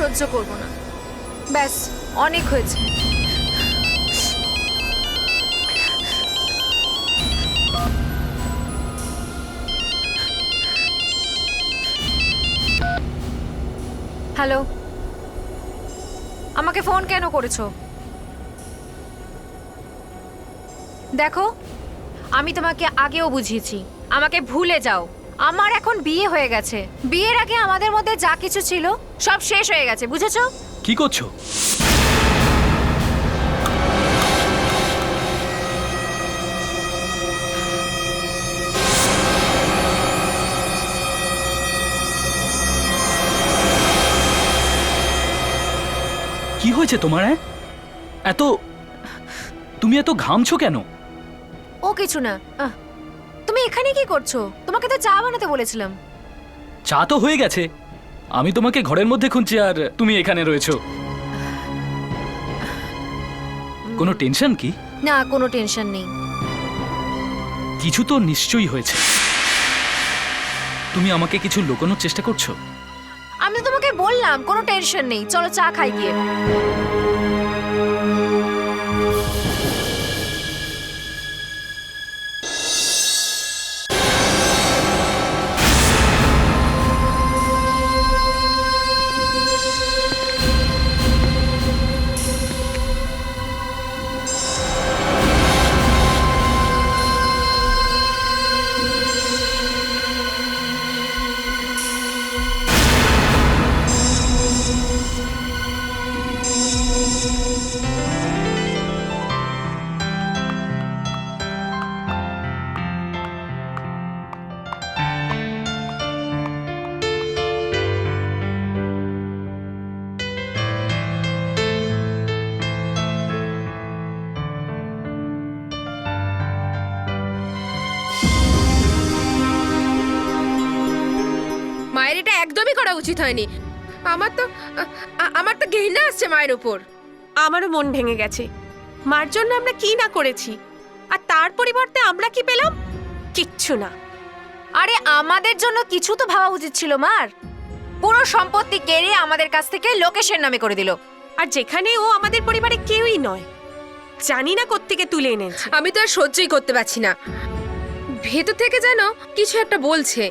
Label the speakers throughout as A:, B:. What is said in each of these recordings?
A: সহ্য করব না। ব্যাস, অনেক হয়েছে। হ্যালো, আমাকে ফোন কেন করেছো? দেখো, আমি তোমাকে আগেও বুঝিয়েছি, আমাকে ভুলে যাও। আমার এখন বিয়ে হয়ে গেছে। বিয়ের আগে আমাদের মধ্যে যা কিছু ছিল সব শেষ হয়ে গেছে, বুঝেছো?
B: কি করছো? কি হয়েছে তোমার? তুমি এত ঘামছো কেন?
A: ও কিছু না। তুমি এখানে কি করছো? তোমাকে তো চা বানাতে বলেছিলাম।
B: চা তো হয়ে গেছে। আমি তোমাকে ঘরের মধ্যে খুঁজছি আর তুমি এখানে রয়েছো। কোনো টেনশন কি?
A: না, কোনো টেনশন নেই।
B: কিছু তো নিশ্চয়ই হয়েছে। তুমি আমাকে কিছু লুকোনোর চেষ্টা করছো?
A: আমি তো তোমাকে বললাম কোনো টেনশন নেই, চলো চা খাই গিয়ে।
C: মায়ের এটা একদমই করা উচিত হয়নি। আমার তো ঘৃণা আসছে মায়ের উপর।
D: আমারও মন ভেঙে গেছে। মার জন্য আমরা কি না করেছি, আর তার পরিবর্তে আমরা কি পেলাম? কিচ্ছু না।
A: আরে আমাদের জন্য কিছু তো ভাবা উচিত ছিল মার। পুরো সম্পত্তি কেড়ে আমাদের কাছ থেকে লোকেশের নামে করে দিল।
D: আর যেখানে ও আমাদের পরিবারে কেউই নয়, জানি না কোত্থেকে তুলে এনেছে।
C: আমি তো আর সহ্যই করতে পারছি না। ভেতর থেকে যেন কিছু একটা বলছে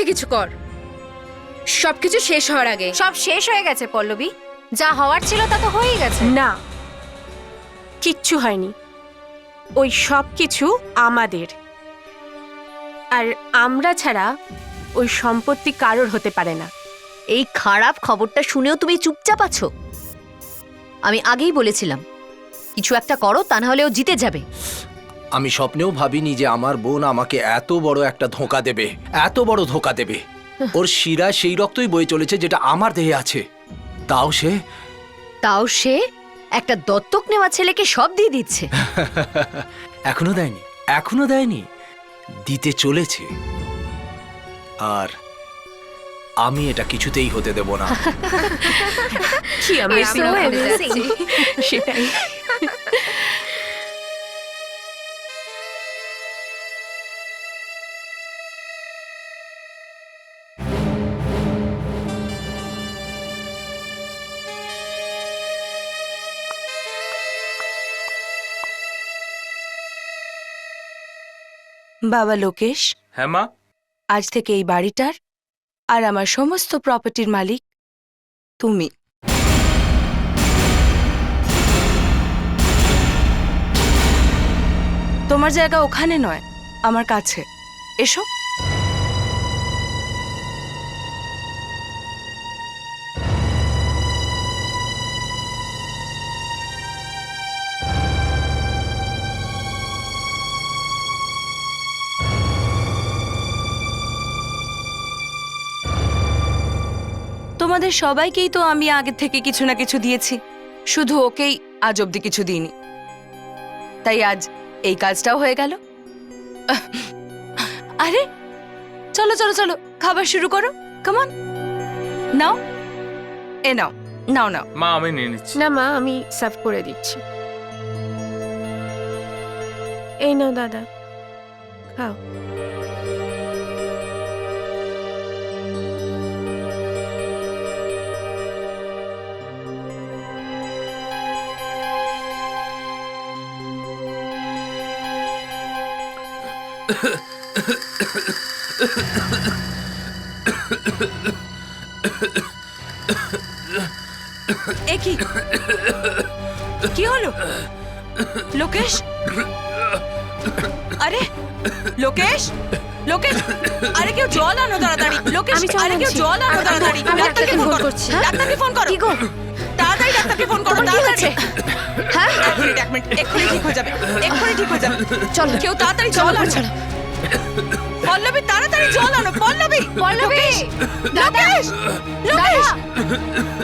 C: কিছু কর, সবকিছু শেষ হওয়ার আগে।
A: সব শেষ হয়ে গেছে পল্লবী, যা হওয়ার ছিল তা তো হয়েই গেছে।
D: না, কিচ্ছু হয়নি। ওই সব কিছু আমাদের, আর আমরা ছাড়া ওই সম্পত্তি কারোর হতে পারে না।
E: এই খারাপ খবরটা শুনেও তুমি চুপচাপ আছো? আমি আগেই বলেছিলাম কিছু একটা করো, তা না হলে ও জিতে যাবে।
F: আমি স্বপ্নেও ভাবিনি যে আমার বোন আমাকে এত বড় একটা ধোঁকা দেবে, এত বড় ধোঁকা দেবে। ওর শিরা সেই রক্তই বয়ে চলেছে যেটা আমার দেহে আছে।
E: তাও সে একটা দত্তক নেওয়া ছেলেকে সব দিয়ে দিচ্ছে।
F: এখনো দেয়নি, দিতে চলেছে। আর আমি এটা কিছুতেই হতে দেব না।
D: কি amazing
A: So
D: ব্যাপার।
A: amazing.
D: সেটাই।
G: বাবা লোকেশ,
H: হ্যাঁ মা।
G: আজ থেকে এই বাড়িটার আর আমার সমস্ত প্রপার্টির মালিক তুমি। তোমার জায়গা ওখানে নয়, আমার কাছে। এসো। তোমাদের সবাইকেই তো আমি আগে থেকে কিছু না কিছু দিয়েছি, শুধু ওকেই আজ অব্দি কিছু দিইনি। তাই আজ এই কাজটাও হয়ে গেল। আরে চলো চলো চলো, খাবার শুরু করো। কামন, নাও, এ নাও, নাও নাও।
H: মা আমি নিয়ে নিচ্ছি।
D: না মা, আমি সার্ভ করে দিচ্ছি। এই নাও দাদা, খাও।
G: এ কি কি হলো লোকেশ? আরে লোকেশ, লোকেশ, আরে কেউ জল আনো তাড়াতাড়ি। লোকেশ,
C: আমি জল
G: আরে কেউ
C: আনছি।
G: জল আনো তাড়াতাড়ি।
C: আমি
G: ডাক্তারকে ফোন করছি। ডাক্তারকে ফোন করো।
C: কি গো?
G: তাড়াতাড়ি ডাক্তারকে ফোন করো। তাড়াতাড়ি। হ্যাঁ, এক মিনিট, এক্ষুনি ঠিক হয়ে যাবে। এক্ষুনি ঠিক হয়ে যাবে। চল, কেউ তাড়াতাড়ি জল আনো। পল্লবী, তাড়াতাড়ি জল আনো। পল্লবী,
A: পল্লবী!
G: লোকেশ, লোকেশ,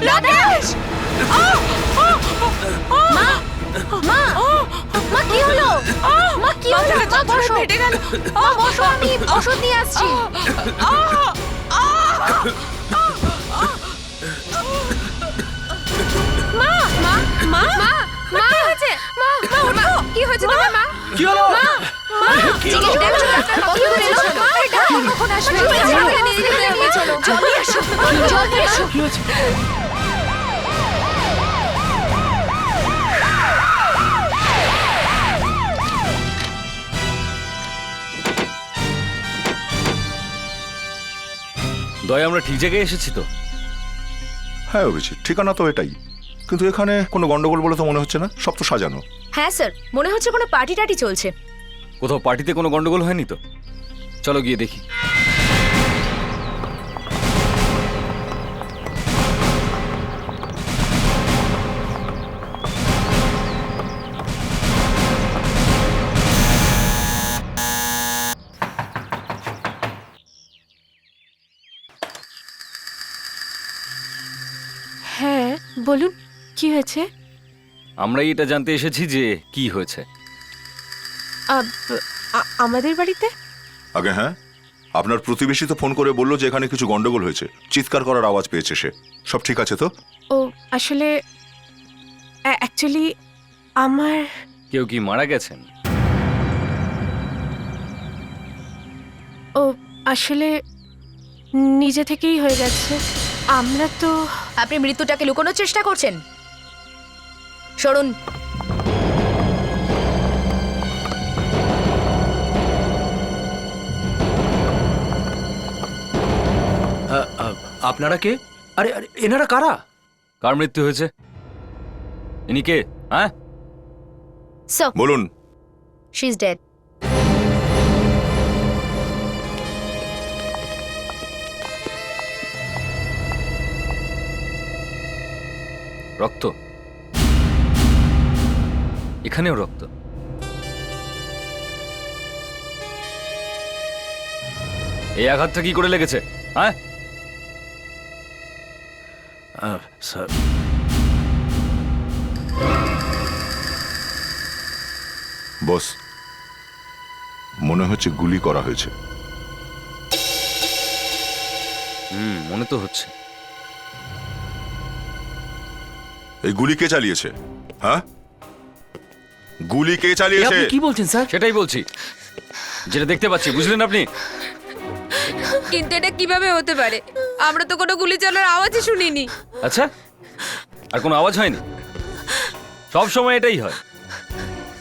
G: লোকেশ।
A: মা কি হলো? মা কি হলো?
G: মাথাটা
A: মা
G: যন্ত্রণায়
A: বসো।
G: ফেটে গেল।
A: মা বসো, আমি ওষুধ নিয়ে আসছি।
C: মা কি হয়েছে? মা কি হয়েছে তোমার? মা
B: কি হলো?
A: জিজ্ঞেস দেখছো ডাক্তার কি হলো? মা ডাক্তার কখন আসবে? চলো জলদি আসো, জলদি আসো।
B: দয়া, আমরা ঠিক জায়গায় এসেছি তো?
H: হ্যাঁ অভিজিৎ, ঠিকানা তো এটাই, কিন্তু এখানে কোনো গন্ডগোল বলে তো মনে হচ্ছে না, সব তো সাজানো।
A: হ্যাঁ স্যার, মনে হচ্ছে কোনো পার্টি টাটি চলছে।
B: কোথাও পার্টিতে কোনো গন্ডগোল হয়নি তো? চলো গিয়ে দেখি।
D: হ্যাঁ বলুন, কি হয়েছে?
B: আমরাই এটা জানতে এসেছি যে কি হয়েছে।
D: আমাদের বাড়িতে?
H: আগে হ্যাঁ, আপনার প্রতিবেশী তো ফোন করে বললো যে এখানে কিছু গন্ডগোল হয়েছে, চিৎকার করার আওয়াজ পেয়েছে সে। সব ঠিক আছে তো?
D: ও আসলে অ্যাকচুয়ালি আমার
B: কেউ কি মারা গেছেন?
D: ও আসলে নিজে থেকেই হয়ে গেছে। আমরা তো
A: আপনি মৃত্যুটাকে লুকোনোর চেষ্টা করছেন। সরুন।
F: আপনারা কে? আরে আরে, এনারা কারা?
B: কার মৃত্যু হয়েছে? ইনি কে? হ্যাঁ,
A: সো
H: বলুন।
A: She is dead.
B: রক্ত। এখানেও রক্ত। এই আঘাতটা কি করে লেগেছে? হ্যাঁ,
F: স্যার,
H: বস, মনে হচ্ছে গুলি করা হয়েছে।
B: মনে তো হচ্ছে।
H: এই গুলি কে চালিয়েছে? হ্যাঁ, গুলি কে
F: এ
H: চালিয়েছে?
F: আপনি কি বলছেন স্যার?
B: সেটাই বলছি, যেটা দেখতে পাচ্ছি। বুঝলেন আপনি?
C: কিন্তু এটা কিভাবে হতে পারে? আমরা তো কোনো গুলি চালানোর আওয়াজই শুনিনি।
B: আচ্ছা, আর কোনো আওয়াজ হয়নি? সব সময় এটাই হয়,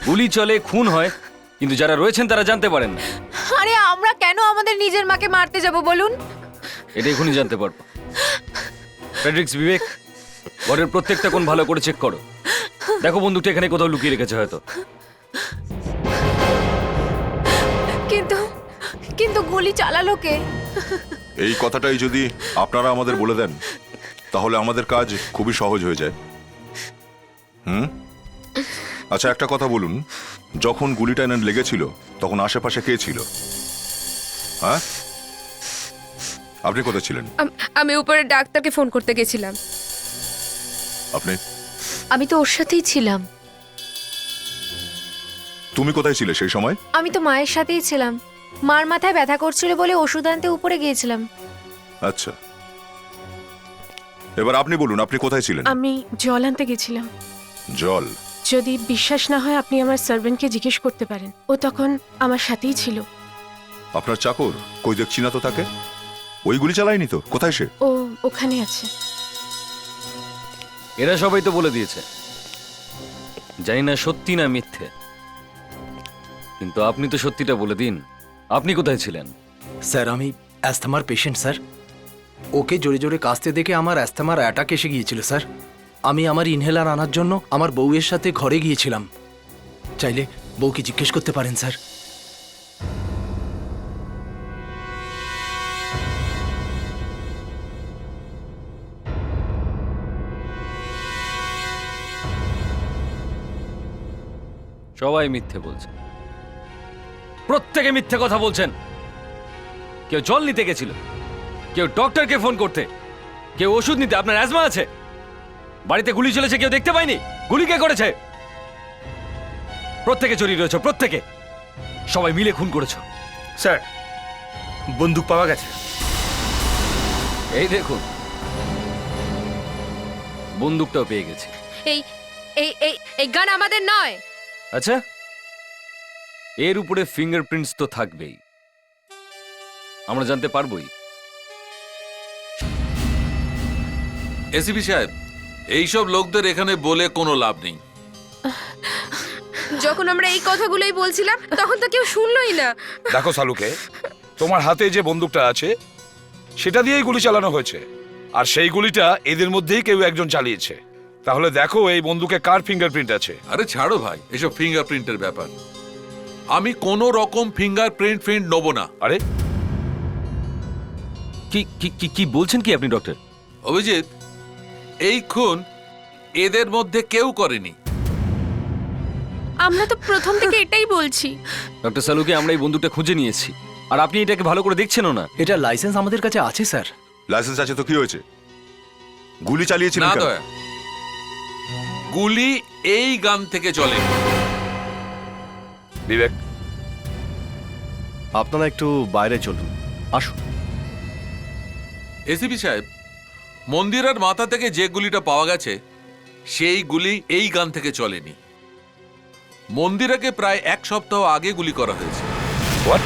B: গুলি চলে, খুন হয়, কিন্তু যারা রয়েছেন তারা জানতে পারেন না।
A: আরে আমরা কেন আমাদের নিজের মাকে মারতে যাব বলুন?
B: এটা এখনই জানতে পারবো। ফ্রেডরিক্স, বিবেক, ঘরের প্রত্যেকটা কোণ ভালো করে চেক করো। দেখো বন্দুকটা এখানে কোথাও লুকিয়ে রেখেছে হয়তো।
A: কিন্তু কিন্তু গুলি চালালো কে?
H: এই কথাটাই যদি আপনারা আমাদের বলে দেন তাহলে আমাদের কাজ খুবই সহজ হয়ে যায়। আচ্ছা একটা কথা বলুন, যখন গুলিটা এনে লেগেছিল তখন আশেপাশে কে ছিল? হ্যাঁ, আপনি কোথায় ছিলেন?
C: আমি উপরে ডাক্তারকে ফোন করতে গেছিলাম।
H: আপনি?
A: আমি তো ওর সাথেই ছিলাম।
H: তুমি কোথায় ছিলে সেই সময়?
A: আমি তো মায়ের সাথেই ছিলাম। মার মাথায় ব্যথা করছিল বলে ওষুধ আনতে উপরে গিয়েছিলাম।
H: আচ্ছা, এবার আপনি বলুন, আপনি কোথায় ছিলেন?
D: আমি জল আনতে গেছিলাম।
H: জল?
D: যদি বিশ্বাস না হয় আপনি আমার সার্ভেন্টকে জিজ্ঞেস করতে পারেন, ও তখন আমার সাথেই ছিল।
H: আপনার চাকর? কই দেখছি না তো তাকে। ওই গুলি চালায়নি তো? কোথায় সে?
D: ও ওখানে আছে।
B: এরা সবাই তো বলে দিয়েছে, জানি না সত্যি না মিথ্যে, কিন্তু আপনি তো সত্যিটা বলে দিন। আপনি কোথায় ছিলেন?
F: স্যার আমি অ্যাস্থমার পেশেন্ট স্যার। ওকে জোরে জোরে কাশতে দেখে আমার অ্যাস্থমার অ্যাটাক এসে গিয়েছিল স্যার। আমি আমার ইনহেলার আনার জন্য আমার বউয়ের সাথে ঘরে গিয়েছিলাম। চাইলে বউকে জিজ্ঞেস করতে পারেন স্যার।
B: সবাই মিথ্যে বলছে, প্রত্যেকে মিথ্যে কথা বলছেন। কেউ জল নিতে গেছিল, কেউ ডক্টরকে ফোন করতে, কেউ ওষুধ নিতে। আপনার অ্যাজমা আছে, বাড়িতে গুলি চলেছে, কেউ দেখতে পায়নি। গুলি কে করেছে? প্রত্যেকে জড়িয়ে রয়েছে, প্রত্যেকে। সবাই মিলে খুন করেছো।
I: স্যার, বন্দুক পাওয়া গেছে।
B: এই দেখুন, বন্দুকটাও পেয়ে গেছি।
C: এই এই এই এই গান আমাদের নয়।
B: আচ্ছা, এর উপরে ফিঙ্গারপ্রিন্টস তো থাকবেই, আমরা জানতে পারবোই।
J: এসিপি সাহেব, এইসব লোকদের এখানে বলে কোনো লাভ নেই।
C: যখন আমরা এই কথাগুলোই বলছিলাম তখন তো কেউ শুনলই না।
I: দেখো সালুকে, তোমার হাতে যে বন্দুকটা আছে সেটা দিয়েই গুলি চালানো হয়েছে, আর সেই গুলিটা এদের মধ্যেই কেউ একজন চালিয়েছে। তাহলে দেখো এই বন্দুকে কার ফিঙ্গারপ্রিন্ট আছে।
J: আরে ছাড়ো ভাই, এসব ফিঙ্গারপ্রিন্টের ব্যাপার। আমি কোনো রকম ফিঙ্গারপ্রিন্ট নেবো না।
I: আরে
B: কি কি কি কি বলছেন কি আপনি ডক্টর?
J: অভিজিৎ, এই খুন এদের মধ্যে কেউ করেনি।
D: আমরা তো প্রথম থেকে এটাই বলছি।
B: ডক্টর সালুকে, আমরা এই বন্দুকটা খুঁজে নিয়েছি, আর আপনি এটাকে ভালো করে দেখছেনও না।
F: এটা লাইসেন্স আমাদের কাছে আছে স্যার।
H: লাইসেন্স আছে তো কি হয়েছে? গুলি চালিয়েছিলেন
J: না
H: কেন?
J: দয়া, গুলি এই গান থেকে চলে।
I: বিবেক,
K: আপনারা একটু বাইরে চলুন, আসুন।
J: এসিপি সাহেব, মন্দিরের মাথা থেকে যে গুলিটা পাওয়া গেছে সেই গুলি এই গান থেকে চলেনি। মন্দিরাকে প্রায় 1 সপ্তাহ আগে গুলি করা হয়েছে।
I: হোয়াট?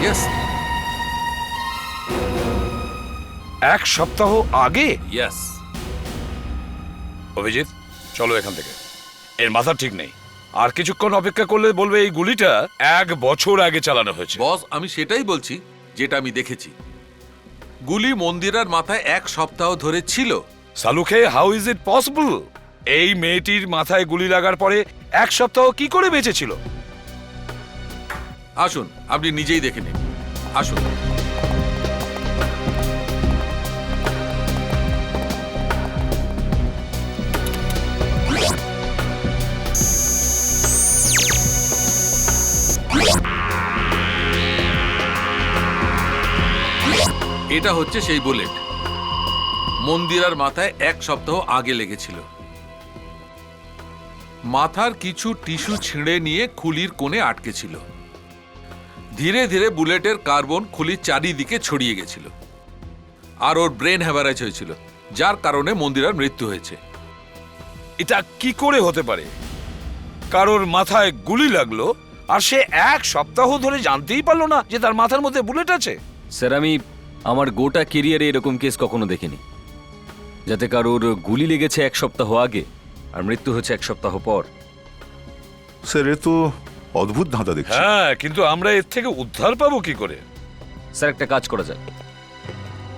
J: ইয়েস
I: 1 সপ্তাহ আগে?
J: ইয়েস।
I: অভিজিৎ, চলো এখান থেকে। এর মাথা ঠিক নেই, আর কিছুক্ষণ অপেক্ষা করলে বলবে এই গুলিটা 1 বছর আগে চালানো হয়েছে।
J: বস, আমি সেটাই বলছি যেটা আমি দেখেছি। গুলি মন্দিরের মাথায় 1 সপ্তাহ ধরে ছিল।
I: সালুকে, হাউ ইজ ইট পসিবল? এই মেয়েটির মাথায় গুলি লাগার পরে 1 সপ্তাহ কি করে বেঁচে ছিল?
J: আসুন, আপনি নিজেই দেখে নিন। আসুন। এটা হচ্ছে সেই বুলেট, মন্দিরার মাথায় 1 সপ্তাহ আগে লেগেছিল। মাথার কিছু টিস্যু ছিঁড়ে নিয়ে খুলির কোণে আটকে ছিল। ধীরে ধীরে বুলেটের কার্বন খুলির চারিদিকে ছড়িয়ে গেছিল, আর ওর ব্রেন হ্যামারেজ হয়েছিল, যার কারণে মন্দিরার মৃত্যু হয়েছে।
I: এটা কি করে হতে পারে? কারোর মাথায় গুলি লাগলো আর সে 1 সপ্তাহ ধরে জানতেই পারলো না যে তার মাথার মধ্যে বুলেট আছে।
B: স্যার, আমি আমার গোটা কেরিয়ারে এরকম কেস কখনো দেখিনি, যাতে কারোর গুলি লেগেছে 1 সপ্তাহ আগে আর মৃত্যু হচ্ছে 1 সপ্তাহ পর।
H: স্যার, এ তো অদ্ভুত ধাঁধা দেখছি।
I: হ্যাঁ, কিন্তু আমরা এর থেকে উদ্ধার পাবো কি করে?
B: স্যার, একটা কাজ করা যায়,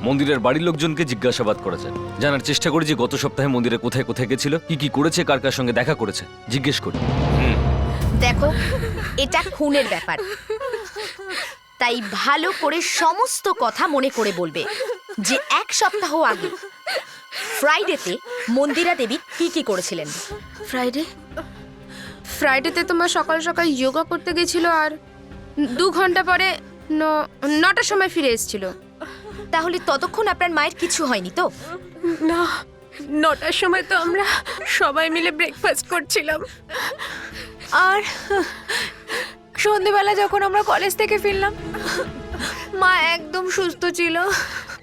B: মন্দিরের বাড়ির লোকজনকে জিজ্ঞাসাবাদ করা যায়। জানার চেষ্টা করি যে গত সপ্তাহে মন্দিরে কোথায় কোথায় গেছিল, কি কি করেছে, কার কার সঙ্গে দেখা করেছে, জিজ্ঞেস করি।
E: দেখো, এটা খুনের ব্যাপার, তাই ভালো করে সমস্ত কথা মনে করে বলবে যে 1 সপ্তাহ আগে ফ্রাইডেতে মন্দিরা দেবী কি কি করেছিলেন।
C: ফ্রাইডেতে তোমার সকাল সকাল যোগা করতে গেছিল, আর 2 ঘন্টা পরে 9টার সময় ফিরে এসেছিল।
E: তাহলে ততক্ষণ আপনার মায়ের কিছু হয়নি তো?
D: না, 9টার সময় তো আমরা সবাই মিলে ব্রেকফাস্ট করছিলাম।
A: আর সন্ধেবেলা যখন আমরা কলেজ থেকে ফিরলাম, মা একদম সুস্থ ছিল।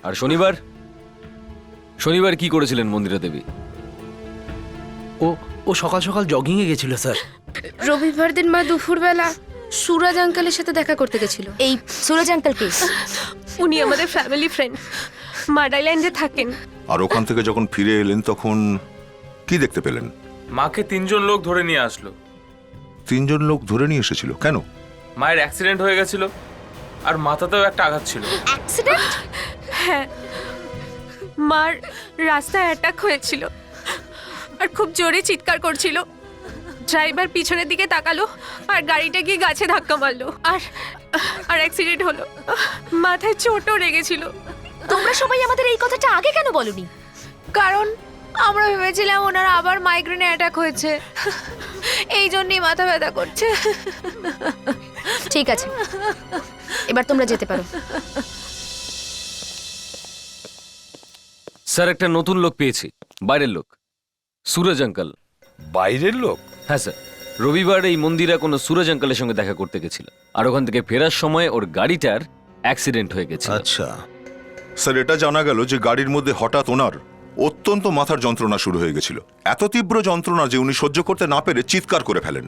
B: আর শনিবার শনিবার কি করেছিলেন মন্দিরা দেবী?
F: ও সকাল সকাল জগিংয়ে গেছিল স্যার।
C: রবিবার দিন মা দুপুরবেলা সুরাজ আঙ্কেলের সাথে দেখা করতে গেছিল।
E: এই সুরজ আঙ্কেল কে?
D: উনি আমাদের ফ্যামিলি ফ্রেন্ড, মাডাইল্যান্ডে থাকেন।
H: আর ওখান থেকে যখন ফিরে এলেন তখন কি দেখতে পেলেন?
L: মাকে 3 জন লোক ধরে নিয়ে আসলো।
H: 3 জন লোক ধরে নিয়ে এসেছিল কেন?
L: মায়ের অ্যাক্সিডেন্ট হয়ে গেছিল, আর মাথাতেও একটা আঘাত ছিল।
E: অ্যাক্সিডেন্ট?
D: হ্যাঁ, মার রাস্তায় অ্যাটাক হয়েছিল আর খুব জোরে চিৎকার করছিল। ড্রাইভার পিছনের দিকে তাকালো আর গাড়িটা গিয়ে গাছে ধাক্কা মারলো আর অ্যাক্সিডেন্ট হলো। মাথায় চোটও লেগেছিল।
E: তোমরা সবাই আমাদের এই কথাটা আগে কেন বলনি?
A: কারণ আমরা ভেবেছিলাম ওনার আবার মাইগ্রেনে অ্যাটাক হয়েছে, এই জন্যই মাথা ব্যথা করছে।
E: ঠিক আছে, এবার তোমরা যেতে পারো।
B: স্যার একটা নতুন লোক পেয়েছি, বাইরের লোক, সুরজ আঙ্কাল।
I: বাইরের লোক?
B: হ্যাঁ স্যার, রবিবার এই মন্দিরা কোনো সুরজ আঙ্কালের সঙ্গে দেখা করতে গেছিল আর ওখান থেকে ফেরার সময় ওর গাড়িটার অ্যাক্সিডেন্ট হয়ে গেছে।
H: আচ্ছা স্যার, এটা জানা গেল যে গাড়ির মধ্যে হঠাৎ ওনার অত্যন্ত মাথার যন্ত্রণা শুরু হয়ে গেছিল। এত তীব্র যন্ত্রণা যে উনি সহ্য করতে না পেরে চিৎকার করে ফেলেন।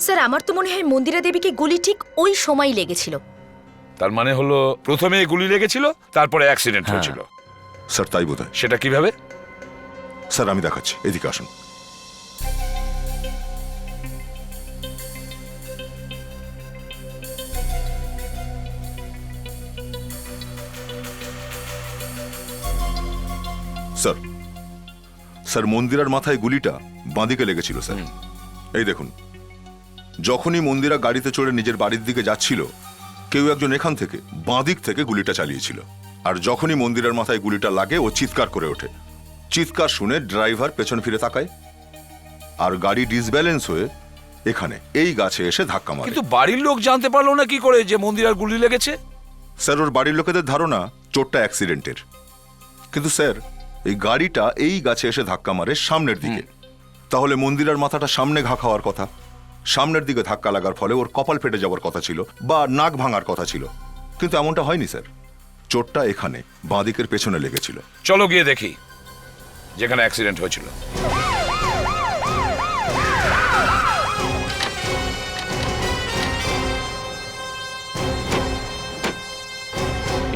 E: স্যার, আমার তো মনে হয় মন্দিরা দেবীকে গুলি ঠিক ওই সময়ই লেগেছিল।
I: তার মানে হলো প্রথমে গুলি লেগেছিল, তারপরে অ্যাক্সিডেন্ট হয়েছিল।
H: স্যার তাই বোধহয়।
I: সেটা কিভাবে?
H: স্যার আমি দেখাচ্ছি, এদিকে আসুন। স্যার, স্যার মন্দিরার মাথায় গুলিটা বাঁদিকে লেগেছিল স্যার। এই দেখুন, যখনই মন্দিরা গাড়িতে চড়ে নিজের বাড়ির দিকে যাচ্ছিল, কেউ একজন এখান থেকে বাঁদিক থেকে গুলিটা চালিয়েছিল। আর যখনই মন্দিরের মাথায় গুলিটা লাগে ও চিৎকার করে ওঠে। চিৎকার শুনে ড্রাইভার পেছন ফিরে তাকায় আর গাড়ি ডিসব্যালেন্স হয়ে এখানে এই গাছে এসে ধাক্কা মারে।
I: কিন্তু বাড়ির লোক জানতে পারলো না কি করে যে মন্দিরার গুলি লেগেছে?
H: স্যার ওর বাড়ির লোকেদের ধারণা চোটটা অ্যাক্সিডেন্টের, কিন্তু স্যার এই গাড়িটা এই গাছে এসে ধাক্কা মারে সামনের দিকে। তাহলে মন্দিরার মাথাটা সামনে ঘা খাওয়ার কথা, সামনের দিকে ধাক্কা লাগার ফলে ওর কপাল ফেটে যাওয়ার কথা ছিল বা নাক ভাঙার কথা ছিল, কিন্তু এমনটা হয়নি স্যার। চোটটা এখানে বাঁদিকের পেছনে লেগেছিল।
I: চলো গিয়ে দেখি যেখানে অ্যাক্সিডেন্ট হয়েছিল।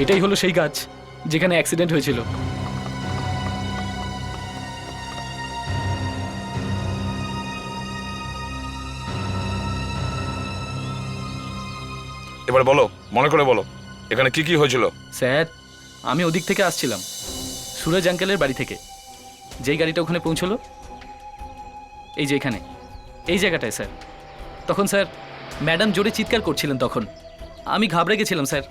M: এটাই হলো সেই গাছ যেখানে অ্যাক্সিডেন্ট হয়েছিল।
I: এবার বলো, মনে করে বলো, এখানে কি কি হয়েছিল?
M: স্যার, আমি ওদিক থেকে আসছিলাম, সুরজ আঙ্কেলের বাড়ি থেকে। যেই গাড়িটা ওখানে পৌঁছলো, এই যে এখানে, এই জায়গাটায় স্যার। তখন স্যার ম্যাডাম জোরে চিৎকার করছিলেন। তখন আমি ঘাবড়ে গেছিলাম স্যার।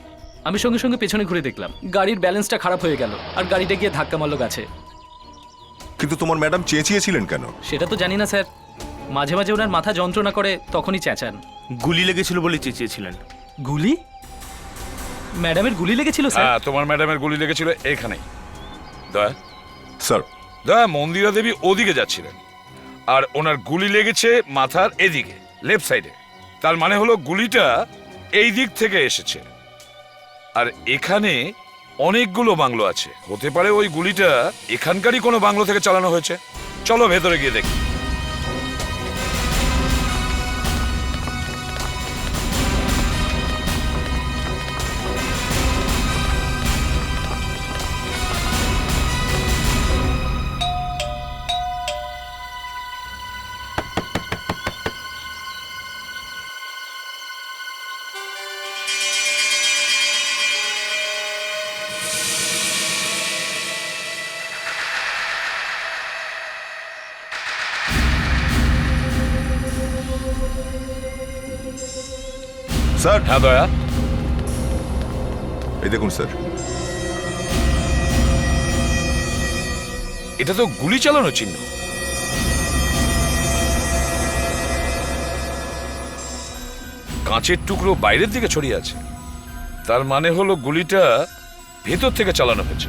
M: আমি সঙ্গে সঙ্গে পেছনে ঘুরে দেখলাম গাড়ির ব্যালেন্সটা খারাপ হয়ে গেল আর গাড়িটা গিয়ে ধাক্কা মারল গাছে।
H: কিন্তু তোমার ম্যাডাম চেঁচিয়েছিলেন কেন?
M: সেটা তো জানি না স্যার, মাঝে মাঝে ওনার মাথা যন্ত্রণা করে তখনই চেঁচান।
K: গুলি লেগেছিল বলে চেঁচিয়েছিলেন।
M: গুলি? ম্যাডামের গুলি লেগেছিল স্যার?
I: হ্যাঁ, তোমার ম্যাডামের গুলি লেগেছিল এইখানেই। দয়া
H: স্যার,
I: দয়া মন্দিরা দেবী ওদিকে যাচ্ছিলেন আর ওনার গুলি লেগেছে মাথার এদিকে, লেফট সাইডে। তার মানে হলো গুলিটা এই দিক থেকে এসেছে। আর এখানে অনেকগুলো বাংলো আছে, হতে পারে ওই গুলিটা এখানকারই কোনো বাংলো থেকে চালানো হয়েছে। চলো ভেতরে গিয়ে দেখি।
H: স্যার।
I: হ্যাঁ দয়া,
H: এই দেখুন স্যার,
I: এটা তো গুলি চালানো চিহ্ন। কাঁচের টুকরো বাইরের দিকে ছড়িয়ে আছে, তার মানে হলো গুলিটা ভেতর থেকে চালানো হয়েছে।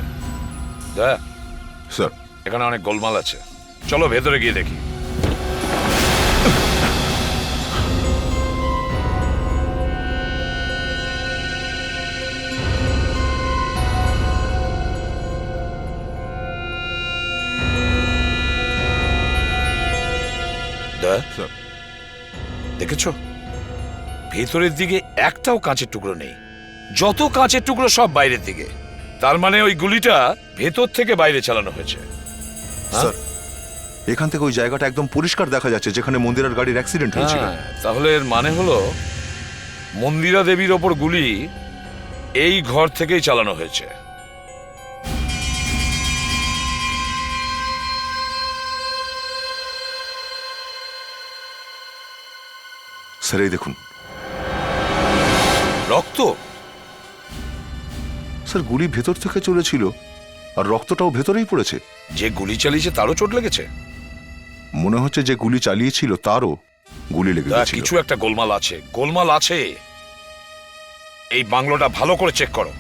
I: দয়া
H: স্যার,
I: এখানে অনেক গোলমাল আছে, চলো ভেতরে গিয়ে দেখি।
H: স্যার
I: দেখেছো, ভেতরের দিকে একটাও কাঁচের টুকরো নেই, যত কাঁচের টুকরো সব বাইরের দিকে। তার মানে ওই গুলিটা ভেতর থেকে বাইরে চালানো হয়েছে।
H: স্যার, এখান থেকে ওই জায়গাটা একদম পরিষ্কার দেখা যাচ্ছে যেখানে মন্দিরার গাড়ির অ্যাক্সিডেন্ট হয়েছিল।
I: তাহলে এর মানে হলো মন্দিরা দেবীর ওপর গুলি এই ঘর থেকেই চালানো হয়েছে।
H: স্যার এই দেখুন,
I: রক্ত।
H: স্যার গুলি ভেতর থেকে চলেছিল আর রক্তটাও ভেতরেই পড়েছে।
I: যে গুলি চালিয়েছে তারও চোট লেগেছে।
H: মনে হচ্ছে যে গুলি চালিয়েছিল তারও গুলি লেগে গেছিল।
I: কিছু একটা গোলমাল আছে, গোলমাল আছে। এই বাংলোটা ভালো করে চেক করো।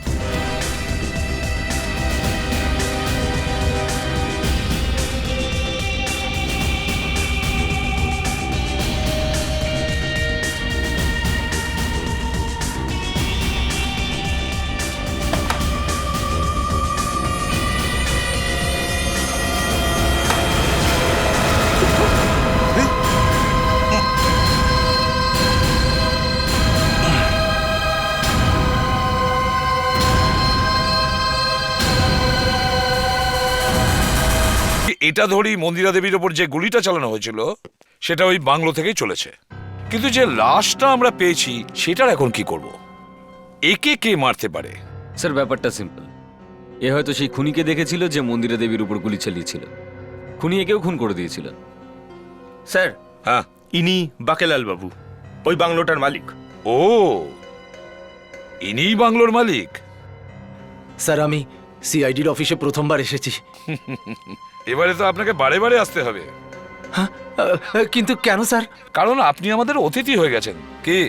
I: এটা ধরি মন্দিরা দেবীর ওপর যে গুলিটা চালানো হয়েছিল সেটা ওই বাংলো থেকেই চলেছে। কিন্তু যে লাশটা আমরা পেয়েছি সেটার এখন কি করব? একে কে মারতে পারে?
B: স্যার ব্যাপারটা সিম্পল। এ হয়তো সেই খুনিকে দেখেছিল যে মন্দিরা দেবীর উপর গুলি চালিয়েছিল। খুনি একেও খুন করে দিয়েছিল।
K: স্যার,
I: হ্যাঁ,
K: ইনি বাকেলাল বাবু, ওই বাংলোটার মালিক।
I: ও, ইনিই বাংলোর মালিক?
F: স্যার আমি সিআইডির অফিসে প্রথমবার এসেছি।
I: এবারে তো আপনাকে বারে বারে আসতে হবে।
F: কিন্তু কেন স্যার?
I: কারণ আপনি আমাদের অতিথি হয়ে গেছেন। কি?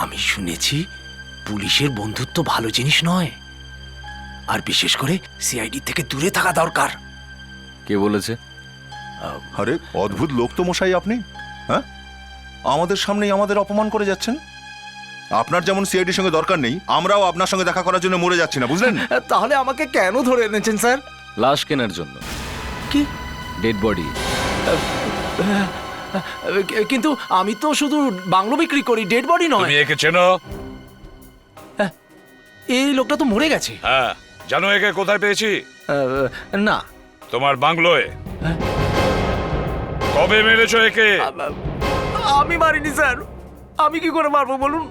F: আমি শুনেছি পুলিশের বন্ধুত্ব ভালো জিনিস নয়, আর বিশেষ করে সিআইডি থেকে দূরে থাকা দরকার।
B: কে বলেছে?
H: আরে অদ্ভুত লোক তো মশাই আপনি। হ্যাঁ, আমাদের সামনেই আমাদের অপমান করে যাচ্ছেন। আপনার যেমন সিআইডির সঙ্গে দরকার নেই, আমরাও আপনার সঙ্গে দেখা করার জন্য মরে যাচ্ছি না, বুঝলেন?
F: তাহলে আমাকে কেন ধরে এনেছেন স্যার?
B: লাশ কেনার জন্য।
F: কি?
B: Dead body.
F: কিন্তু আমি তো শুধু বাংলো বিক্রি করি, ডেড বডি নয়।
I: তুমি একে চেনো?
F: এই লোকটা তো মরে গেছে।
I: হ্যাঁ, জানো একে কোথায় পেয়েছি?
F: না।
I: তোমার বাংলোয়। কবে মেরেছো একে?
F: আমি মারিনি স্যার। আমি কি করে মারবো বলুন?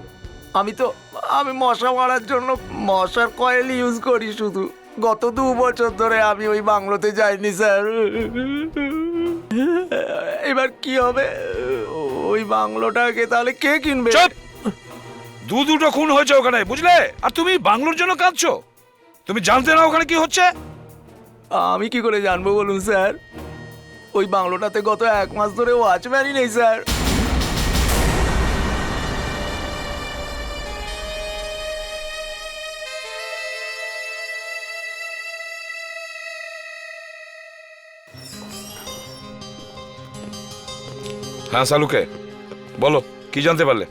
F: আমি মশা মারার জন্য মশার কয়েল ইউজ করি শুধু। গত 2 বছর ধরে আমি ওই বাংলোতে যাইনি স্যার। এবার কি হবে? ওই বাংলোটাকে তাহলে কে কিনবে?
I: চুপ! দুটো খুন হয়েছে ওখানে, বুঝলে? আর তুমি বাংলোর জন্য কাঁদছো? তুমি জানতে না ওখানে কি হচ্ছে?
F: আমি কি করে জানবো বলুন স্যার? ওই বাংলোটাতে গত 1 মাস ধরে ওয়াচম্যানই নেই স্যার।
I: হ্যাঁ শালুকে, বলো কি জানতে পারলে?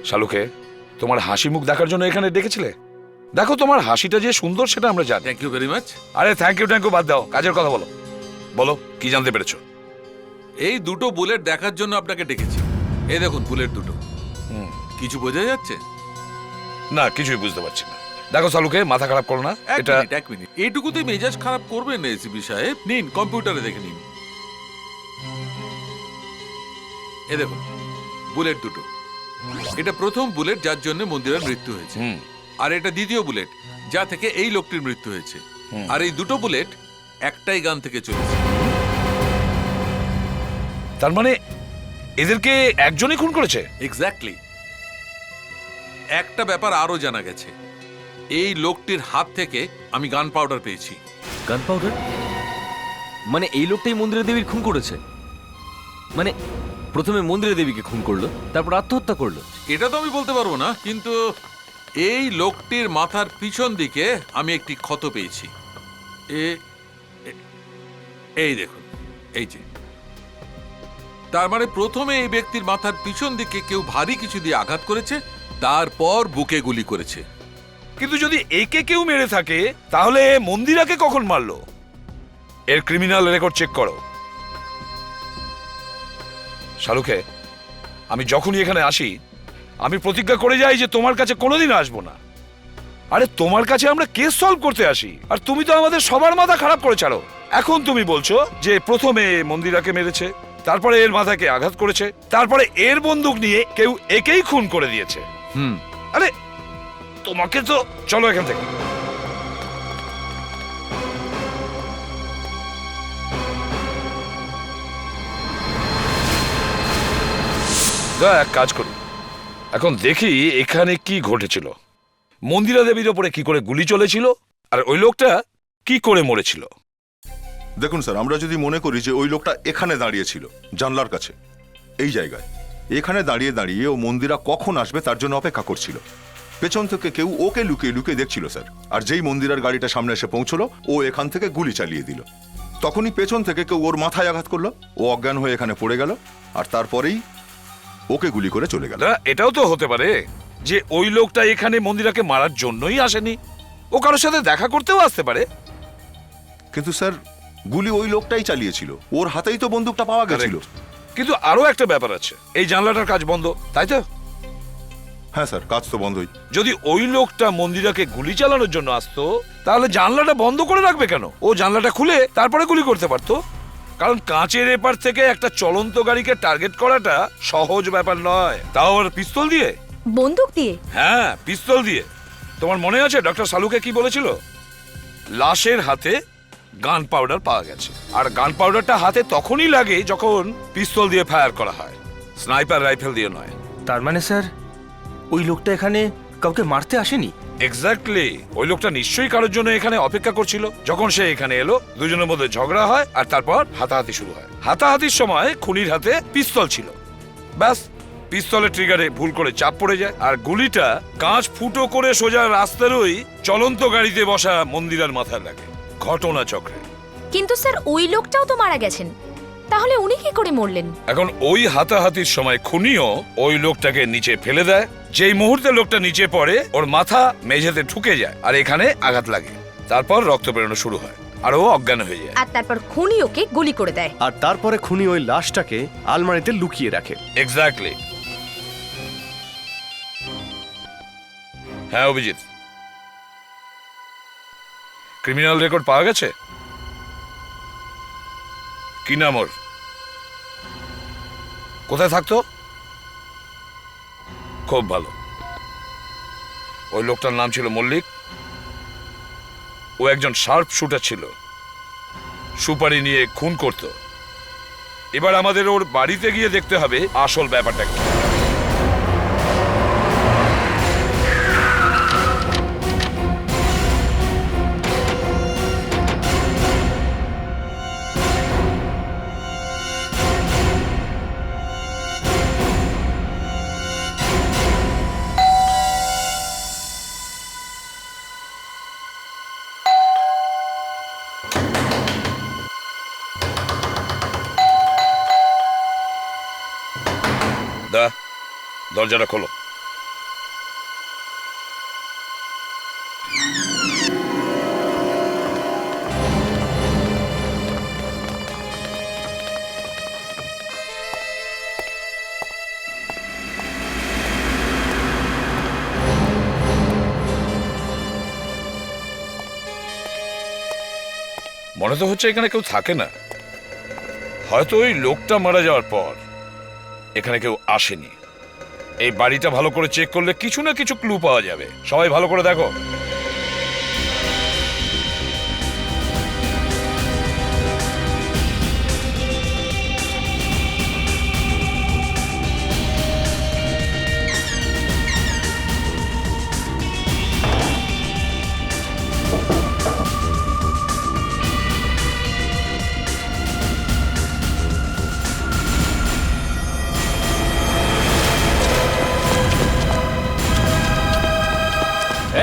I: শালুকে, তোমার হাসি মুখ দেখার জন্য এখানে ডেকেছিলে? দেখো তোমার হাসিটা যে সুন্দর সেটা আমরা জানি।
J: Thank you very much.
I: আরে থ্যাংক ইউ বাদ দাও, কাজের কথা বলো। বলো কি জানতে পেরেছো?
J: এই 2টো বুলেট দেখার জন্য আপনাকে ডেকেছি। এই দেখুন বুলেট 2টো। কিছু বোঝা যাচ্ছে?
I: না, কিছুই বুঝতে পারছি না। দেখো শালুকে, মাথা খারাপ করো না। এটা
J: এক মিনিট, এইটুকুতে মেজাজ খারাপ করবেন না এসিপি সাহেব। নিন, কম্পিউটারে দেখে নিন। এই দেখুন বুলেট 2টো। এটা প্রথম বুলেট যার জন্য মন্দিরের মৃত্যু হয়েছে, আর এটা দ্বিতীয় বুলেট যা থেকে এই লোকটির মৃত্যু হয়েছে। আর এই 2টো বুলেট একটাই গান থেকে চলেছে।
I: তার মানে এদেরকে একজনই খুন করেছে?
J: এক্স্যাক্টলি। একটা ব্যাপার আরো জানা গেছে, এই লোকটির হাত থেকে আমি গান পাউডার পেয়েছি।
B: গান পাউডার? মানে এই লোকটাই মন্দিরা দেবীর খুন করেছে? মানে প্রথমে মন্দিরা দেবীকে খুন করলো, তারপর আত্মহত্যা করলো?
J: এটা তো আমি বলতে পারবো না, কিন্তু এই লোকটির মাথার পিছন দিকে আমি একটি ক্ষত পেয়েছি। এই দেখুন, এই যে। তার মানে প্রথমে এই ব্যক্তির মাথার পিছন দিকে কেউ ভারী কিছু দিয়ে আঘাত করেছে, তারপর বুকে গুলি করেছে।
I: কিন্তু যদি একে কেউ মেরে থাকে তাহলে মন্দিরাকে কখন মারলো? এর ক্রিমিনাল রেকর্ড চেক করো। শালুকে, আমি যখনই এখানে আসি আমি প্রতিজ্ঞা করে যাই যে তোমার কাছে কোনোদিন আসবো না। আরে তোমার কাছে আমরা কেস সলভ করতে আসি, আর তুমি তো আমাদের সবার মাথা খারাপ করে ছাড়ো। এখন তুমি বলছো যে প্রথমে মন্দিরাকে মেরেছে, তারপরে এর মাথাকে আঘাত করেছে, তারপরে এর বন্দুক নিয়ে কেউ একেই খুন করে দিয়েছে। আরে তোমাকে তো, চলো এখান থেকে। এক কাজ করি, এখন দেখি এখানে কি ঘটেছিল। মন্দিরা দেবীর ওপরে কি করে গুলি চলেছিল, আর ওই লোকটা কি করে মরেছিল।
H: দেখুন স্যার, আমরা যদি মনে করি যে ওই লোকটা এখানে দাঁড়িয়েছিল জানলার কাছে, এই জায়গায় এখানে দাঁড়িয়ে দাঁড়িয়ে ও মন্দিরা কখন আসবে তার জন্য অপেক্ষা করছিল। পেছন থেকে কেউ ওকে লুকিয়ে লুকিয়ে দেখছিল স্যার, আর যেই মন্দিরার গাড়িটা সামনে এসে পৌঁছলো ও এখান থেকে গুলি চালিয়ে দিল। তখনই পেছন থেকে কেউ ওর মাথায় আঘাত করলো, ও অজ্ঞান হয়ে এখানে পড়ে গেল, আর তারপরেই ওকে গুলি করে চলে গেল।
I: এটাও তো হতে পারে যে ওই লোকটা এখানে মন্দিরাকে মারার জন্যই আসেনি, ও কারোর সাথে দেখা করতেও আসতে পারে।
H: কিন্তু স্যার গুলি ওই লোকটাই চালিয়েছিল, ওর হাতেই তো বন্দুকটা পাওয়া গেছিল।
I: কিন্তু আরো একটা ব্যাপার আছে, এই জানলাটার কাজ বন্ধ, তাই তো?
H: হ্যাঁ স্যার, কাজ তো বন্ধই।
I: যদি ওই লোকটা মন্দিরাকে গুলি চালানোর জন্য আসতো, তাহলে জানলাটা বন্ধ করে রাখবে কেন? ও জানলাটা খুলে তারপরে গুলি করতে পারতো। কারণ কাঁচের এপার থেকে একটা চলন্ত গাড়িকে টার্গেট করাটা সহজ ব্যাপার নয়, তাও আর পিস্তল দিয়ে।
E: বন্দুক দিয়ে?
I: হ্যাঁ, পিস্তল দিয়ে। তোমার মনে আছে ডক্টর সালুকে কি বলেছিল? লাশের হাতে গান পাউডার পাওয়া গেছে, আর গান পাউডারটা হাতে তখনই লাগে যখন পিস্তল দিয়ে ফায়ার করা হয়, স্নাইপার রাইফেল দিয়ে নয়।
K: তার মানে স্যার ওই লোকটা এখানে কাউকে মারতে আসেনি?
I: এক্স্যাক্টলি, ওই লোকটা নিশ্চয়ই কারোর জন্য এখানে অপেক্ষা করছিল। যখন সে এখানে এলো, দুজনের মধ্যে ঝগড়া হয়, আর তারপর হাতাহাতি শুরু হয়। হাতাহাতির সময় খুনির হাতে পিস্তল ছিল, ব্যাস পিস্তলের ট্রিগারে ভুল করে চাপ পড়ে যায়, আর গুলিটা কাঁচ ফুটো করে সোজা রাস্তার ওই চলন্ত গাড়িতে বসা মন্দিরার মাথায় লাগে। ঘটনা চক্রে।
E: কিন্তু স্যার ওই লোকটাও তো মারা গেছেন, তাহলে উনি কি করে মরলেন?
I: এখন ওই হাতাহাতির সময় খুনিও ওই লোকটাকে নিচে ফেলে দেয়। যেই মুহূর্তে লোকটা নিচে পড়ে, ওর মাথা মেঝেতে ঠুকে যায়, আর এখানে আঘাত লাগে। তারপর রক্ত বেরোনো শুরু হয়, আর ও অজ্ঞান হয়ে যায়।
E: আর তারপর খুনি ওকে গুলি করে দেয়।
N: আর তারপরে খুনি ওই লাশটাকে আলমারিতে লুকিয়ে রাখে।
I: এক্স্যাক্টলি। হ্যাঁ অভিজিৎ, ক্রিমিনাল রেকর্ড পাওয়া গেছে? কি নাম ওর? কোথায় থাকতো? খুব ভালো। ওই লোকটার নাম ছিল মল্লিক। ও একজন শার্প শুটার ছিল, সুপারি নিয়ে খুন করত। এবার আমাদের ওর বাড়িতে গিয়ে দেখতে হবে আসল ব্যাপারটা কি। দরজাটা খোলো। মনে তো হচ্ছে এখানে কেউ থাকে না, হয়তো ওই লোকটা মারা যাওয়ার পর এখানে কেউ আসেনি। এই বাড়িটা ভালো করে চেক করলে কিছু না কিছু ক্লু পাওয়া যাবে। সবাই ভালো করে দেখো।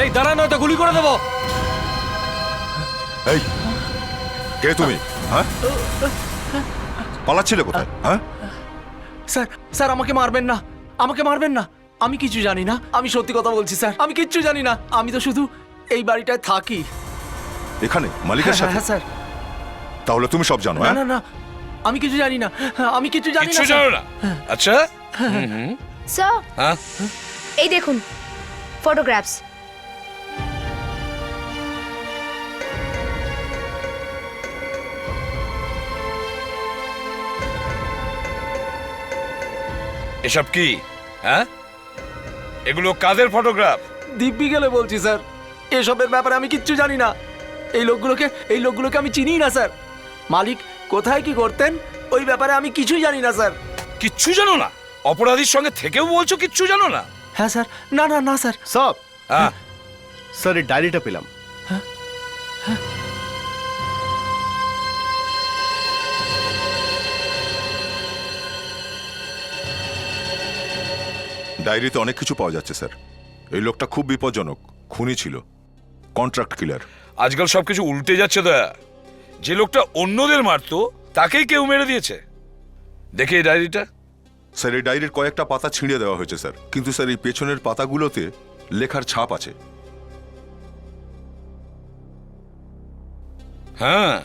B: এই দাঁড়া, নয়তো গুলি করে দেবো।
H: এই কে তুমি? হ্যাঁ, পালাচ্ছিলে কোথায়? হ্যাঁ
F: স্যার, স্যার আমাকে মারবেন না, আমাকে মারবেন না। আমি কিছু জানি না, আমি সত্যি কথা বলছি স্যার, আমি কিচ্ছু জানি না। আমি তো শুধু এই বাড়িটায় থাকি।
H: এখানে মালিকের সাথে?
F: হ্যাঁ স্যার।
H: তাহলে তুমি সব জানো?
F: না না না, আমি কিছু জানি না, আমি কিছু জানি না।
I: কিছু জানো না? আচ্ছা।
E: স্যার,
I: হ্যাঁ,
E: এই দেখুন ফটোগ্রাফস।
I: এসব কি? হ্যাঁ, এগুলো কাদের ফটোগ্রাফ?
F: দিব্যি গেলে বলছি স্যার, এসবের ব্যাপারে আমি কিচ্ছু জানি না। এই লোকগুলোকে আমি চিনি না স্যার। মালিক কোথায় কি করতেন ওই ব্যাপারে আমি কিছুই জানি না স্যার।
I: কিচ্ছু জানো না? অপরাধীর সঙ্গে থেকেও বলছো কিচ্ছু জানো না?
F: হ্যাঁ স্যার, না না না স্যার।
N: সব
I: হ্যাঁ,
N: স্যার এই ডায়েরিটা পেলাম।
H: ডায়েরিতে অনেক কিছু পাওয়া যাচ্ছে স্যার। এই লোকটা খুব বিপজ্জনক, খুনি ছিল, কন্ট্রাক্ট কিলার।
I: আজকাল সবকিছু উল্টে যাচ্ছে দয়া। যে লোকটা অন্যদের মারতো তাকেই কেউ মেরে দিয়েছে। দেখে এই ডায়েরিটা।
H: স্যার এই ডায়েরির কয়েকটা পাতা ছিঁড়ে দেওয়া হয়েছে স্যার, কিন্তু স্যার এই পেছনের পাতাগুলোতে লেখার ছাপ আছে।
I: হ্যাঁ,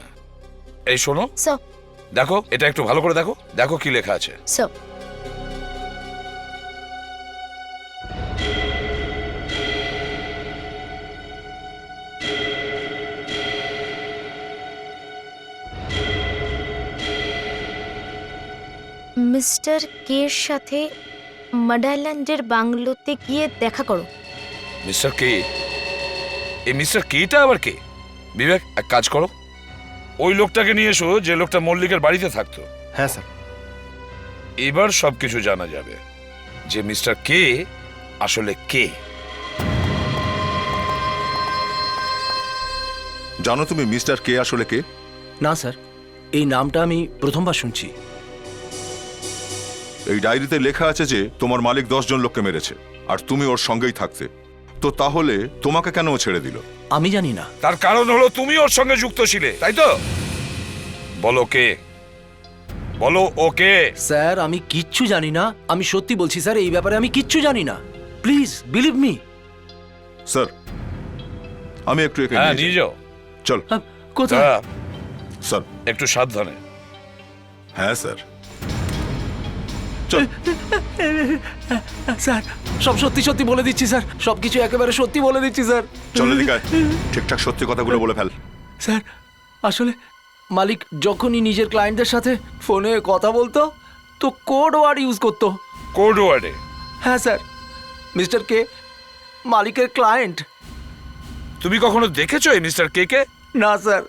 I: এই শোনো,
E: স্যার
I: দেখো এটা একটু ভালো করে দেখো, দেখো কি লেখা আছে।
E: স্যার মিস্টার কের সাথে মাডাইল্যান্ডের বাংলোতে গিয়ে দেখা করো।
I: মিস্টার কে? এই মিস্টার কেটা আবার কে? বিবেক, এক কাজ করো, ওই লোকটাকে নিয়ে এসো যে লোকটা মল্লিকের বাড়িতে থাকতো।
N: হ্যাঁ স্যার।
I: এবার সবকিছু জানা যাবে যে মিস্টার কে আসলে কে।
H: জানো তুমি মিস্টার কে আসলে কে?
F: না স্যার, এই নামটা আমি প্রথমবার শুনছি।
H: এই ডায়েরিতে লেখা আছে যে তোমার মালিক 10 জন লোককে মেরেছে আর তুমি ওর সঙ্গেই থাকতে। তো তাহলে তোমাকে কেন ও ছেড়ে দিল?
F: আমি জানি না।
I: তার কারণ হলো তুমি ওর সঙ্গে যুক্ত ছিলে, তাই তো? বলো কে, বলো ওকে।
F: স্যার আমি কিচ্ছু জানি না, আমি সত্যি বলছি স্যার, এই ব্যাপারে আমি কিচ্ছু জানি না। Please believe me.
H: স্যার আমি একটু একে
I: হ্যাঁ,
H: নিয়ে
I: নিয়ে
H: যাই।
I: যাও।
H: চল।
F: কোথায়?
I: হ্যাঁ,
H: স্যার
I: একটু সাবধানে।
H: হ্যাঁ স্যার চল।
F: স্যার সব সত্যি সত্যি বলে দিচ্ছি স্যার, সবকিছু একেবারে সত্যি বলে দিচ্ছি স্যার।
H: চল এদিকে আয়। ঠিকঠাক সত্যি কথাগুলো বলে ফেল।
F: স্যার আসলে মালিক যখনই নিজের ক্লায়েন্টদের সাথে ফোনে কথা বলতো তো কোড ওয়ার্ড ইউজ করতো।
I: কোড ওয়ার্ডে?
F: হ্যাঁ স্যার, মিস্টার কে মালিকের ক্লায়েন্ট।
I: তুমি কখনো দেখেছো এই মিস্টার কে কে?
F: না স্যার,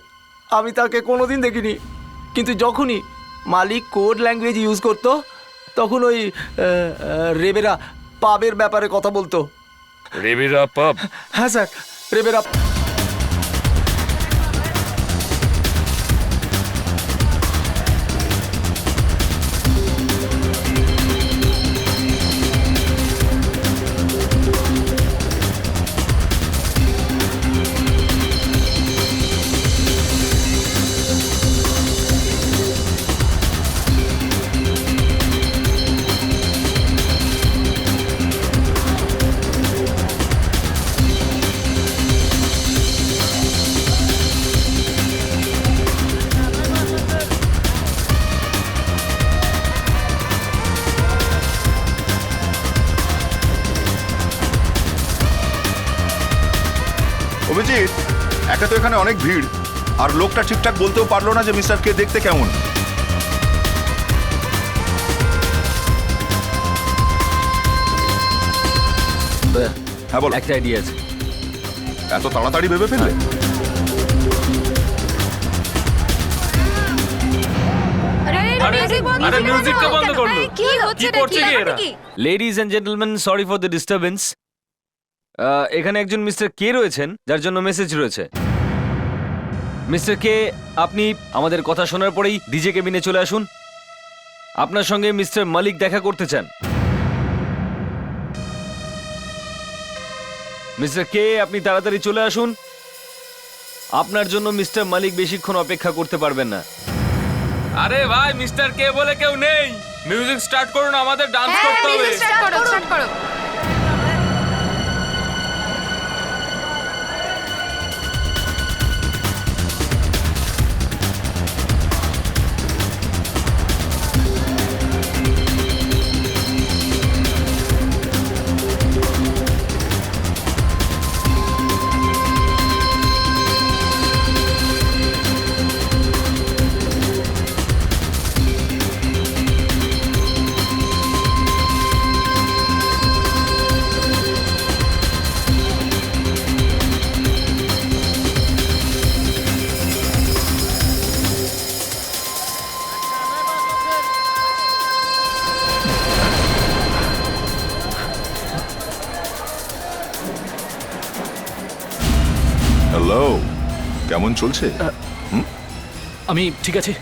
F: আমি তাকে কোনোদিন দেখিনি, কিন্তু যখনই মালিক কোড ল্যাঙ্গুয়েজ ইউজ করতো তখন ওই রেবেরা পাবের ব্যাপারে কথা বলতো।
I: রেবেরা পাব?
F: হ্যাঁ স্যার, রেবেরা।
H: অভিজিৎ, একা তো এখানে অনেক ভিড়, আর লোকটা ঠিকঠাক বলতেও পারলো না যে মিস্টার কে দেখতে কেমন। হ্যাঁ বল।
B: একটা আইডিয়া আছে।
H: এত তাড়াতাড়ি ভেবে ফেললে?
L: আরে মিউজিকটা বন্ধ করলো।
A: কি হচ্ছে
L: কি করছে কি এরা?
B: Ladies and gentleman, sorry for the disturbance. এখানে একজন মিস্টার কে রয়েছেন যার জন্য মেসেজ রয়েছে। মিস্টার কে, আপনি আমাদের কথা শোনার পরেই ডিজে কেবিনে চলে আসুন। আপনার সঙ্গে মিস্টার মালিক দেখা করতে চান। মিস্টার কে, আপনি তাড়াতাড়ি চলে আসুন। আপনার জন্য মিস্টার মালিক বেশিক্ষণ অপেক্ষা করতে পারবেন না।
L: আরে ভাই, মিস্টার কে বলে কেউ নেই। মিউজিক স্টার্ট করুন, আমাদের ডান্স করতে হবে।
A: স্টার্ট করো, স্টার্ট করো।
H: হ্যালো, কেমন চলছে?
M: আমি ঠিক আছে।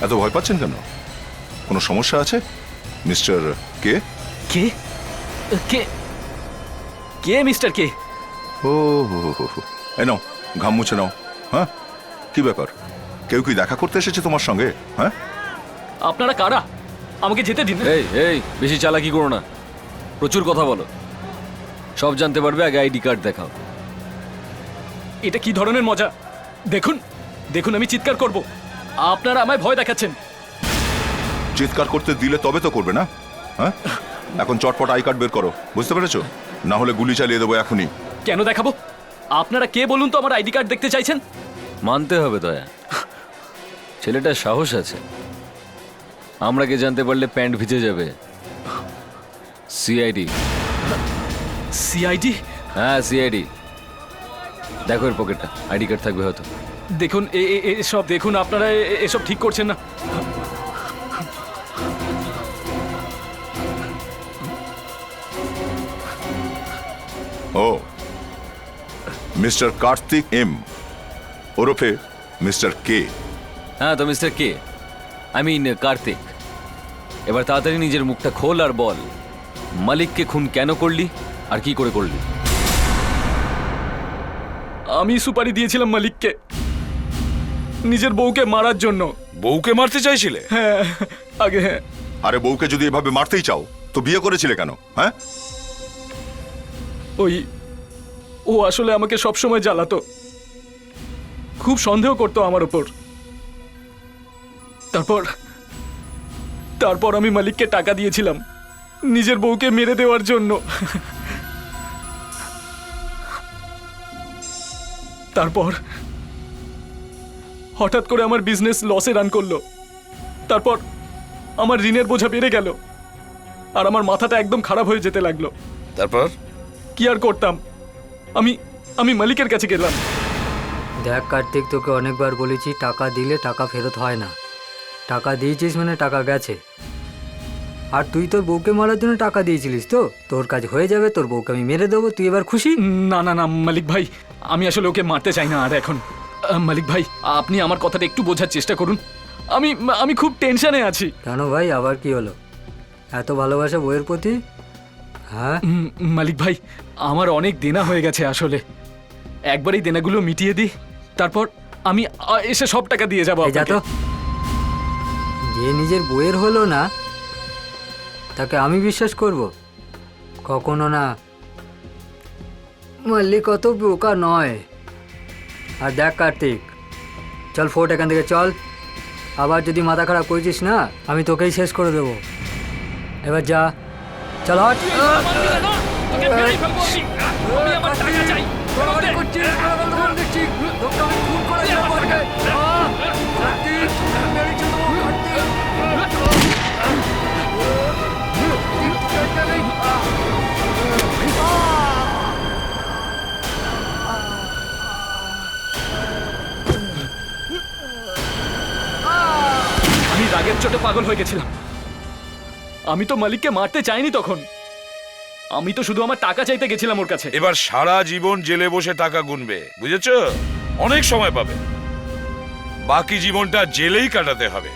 H: এত ভয় পাচ্ছেন কেন? কোনো সমস্যা আছে মিস্টার কে?
M: কে কে কে মিস্টার কে?
H: ও এই নাও, ঘাম মুছে নাও। হ্যাঁ, কি ব্যাপার? কেউ কি দেখা করতে এসেছে তোমার সঙ্গে? হ্যাঁ,
M: আপনারা কারা? আমাকে যেতে দিন।
B: এই এই বেশি চালাকি করো না, প্রচুর কথা বলো। সব জানতে পারবে, আগে আইডি কার্ড দেখাও।
M: এটা কি ধরনের মজা? দেখুন দেখুন, আমি চিৎকার করব, আপনারা আমায় ভয় দেখাচ্ছেন।
H: চিৎকার করতে দিলে তবে তো করবে না? হ্যাঁ, এখন চটপট আই কার্ড বের করো, বুঝতে পেরেছো? না হলে গুলি চালিয়ে দেবো এখনই।
M: কেন দেখাবো? আপনারা কে বলুন তো আমার আইডি কার্ড দেখতে চাইছেন?
B: মানতে হবে দয়া, ছেলেটার সাহস আছে। আমরা কে জানতে পারলে প্যান্ট ভিজে যাবে। সিআইডি।
M: সিআইডি?
B: হ্যাঁ সিআইডি। দেখো এর পকেটটা, আইডি কার্ড থাকবে হয়তো।
M: দেখুন এসব দেখুন, আপনারা এসব ঠিক করছেন না।
H: ও, মিস্টার কার্তিক এম ওরফে মিস্টার কে।
B: হ্যাঁ তো mister K, I mean Kartik, এবার তাড়াতাড়ি নিজের মুখটা খোল আর বল, মালিককে খুন কেন করলি আর কি করে করলি?
M: আমি সুপারি দিয়েছিলাম মালিককে নিজের বউকে মারার জন্য।
I: বউকে মারতে চাইছিলে?
M: হ্যাঁ আগে। হ্যাঁ।
H: আরে বউকে যদি এভাবে মারতেই চাও তো বিয়ে করেছিলে কেন? হ্যাঁ,
M: ও আসলে আমাকে সবসময় জ্বালাতো, খুব সন্দেহ করতো আমার উপর। তারপর আমি মালিককে টাকা দিয়েছিলাম নিজের বউকে মেরে দেওয়ার জন্য। তারপর হঠাৎ করে আমার বিজনেস লসে রান করলো। তারপর আমার ঋণের বোঝা বেড়ে গেল আর আমার মাথাটা একদম খারাপ হয়ে যেতে লাগলো।
I: তারপর
M: কি আর করতাম, আমি মালিকের কাছে গেলাম।
O: দেখ কার্তিক, তোকে অনেকবার বলেছি টাকা দিলে টাকা ফেরত হয় না। টাকা দিয়েছিস মানে টাকা গেছে। আর তুই তোর বউকে মারার জন্য টাকা দিয়েছিলিস তো, তোর কাজ হয়ে যাবে, তোর বউকে আমি মেরে দেবো, তুই এবার খুশি?
M: না না না মালিক ভাই, আমি আসলে ওকে মারতে চাই না। আর এখন মালিক ভাই, আপনি আমার কথাটা একটু বোঝার চেষ্টা করুন। আমি খুব টেনশনে আছি।
O: কেন ভাই, আবার কি হলো? এত ভালোবাসা বউয়ের প্রতি? হ্যাঁ
M: মালিক ভাই, আমার অনেক দেনা হয়ে গেছে আসলে। একবার এই দেনাগুলো মিটিয়ে দিই, তারপর আমি এসে সব টাকা দিয়ে যাবো।
O: যা তো, যে নিজের বউয়ের হলো না তাকে আমি বিশ্বাস করব? কখনো না। মাল্লিক অত বোকা নয়। আর দেখ কার্তিক, চল ফোর্ট এখান থেকে চল। আবার যদি মাথা খারাপ করেছিস না, আমি তোকেই শেষ করে দেবো। এবার যা, চল হট।
M: আমি রাগের চোটে পাগল হয়ে গেছিলাম। আমি তো মালিককে মারতে চাইনি তখন, আমি তো শুধু আমার টাকা চাইতে গেছিলাম ওর কাছে।
I: এবার সারা জীবন জেলে বসে টাকা গুনবে, বুঝেছো? অনেক সময় পাবে, বাকি জীবনটা জেলেই কাটাতে হবে।